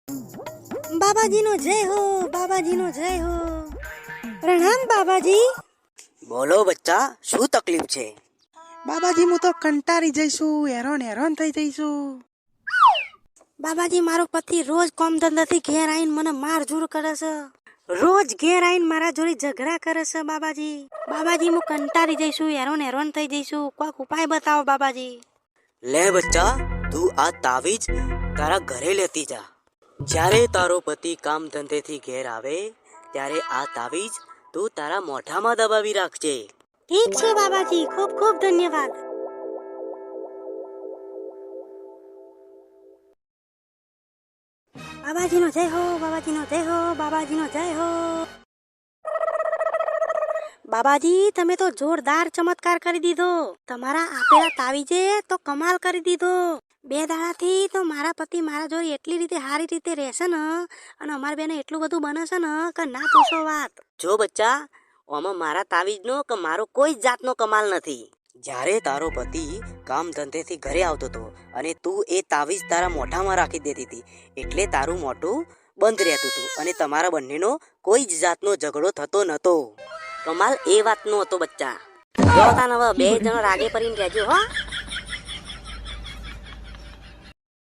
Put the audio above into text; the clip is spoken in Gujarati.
બાબાજીનો જય હો, બાબાજીનો જય હો. પ્રણામ બાબાજી. બોલો બચ્ચા, શું તકલીફ છે? બાબાજી હું તો કંટાળી જઈશું, હેરાન થઈ જઈશું. બાબાજી મારો પતિ રોજ કોમ ધંધાથી ઘેર આવીને મને મારઝૂર કરે છે. રોજ ઘેર આવીને મારા જોડે ઝઘડા કરે છે. બાબાજી હું કંટાળી જઈશું, હેરાન થઈ જઈશું. કોઈક ઉપાય બતાવો બાબાજી. લે બચ્ચા, તું આ તાવીજ તારા ઘરે લેતી જા. જ્યારે તારો પતિ કામ ધંધેથી ઘેર આવે ત્યારે આ તાવીજ તું તારા મોઢામાં દબાવી રાખજે. ઠીક છે બાબાજી, ખૂબ ખૂબ ધન્યવાદ. બાબાજીનો જય હો, બાબાજીનો જય હો, બાબાજીનો જય હો. બાબાજી તમે તો જોરદાર ચમત્કાર કરી દીધો. તમારા આપેલા તાવીજે તો કમાલ કરી દીધો. 2 દાડાથી તો મારા પતિ મારા જોડે એટલી રીતે સારી રીતે રહેશે ને, અને અમારા બેને એટલું બધું બને છે ને કે ના પૂછો વાત. જો બચ્ચા, આમાં મારા તાવીજનો કે મારો કોઈ જ જાતનો કમાલ નથી. જ્યારે તારો પતિ કામ ધંધેથી ઘરે આવતો હતો અને તું એ તાવીજ તારા મોઢામાં રાખી દેતી હતી, એટલે તારું મોઢું બંધ રહેતું હતું અને તમારા બંનેનો કોઈ જ જાતનો ઝઘડો થતો નહોતો. કમાલ એ વાતનો હતો બચ્ચા. જો તાન હવે 2 જણો રાગે પડીને રહેજો હો.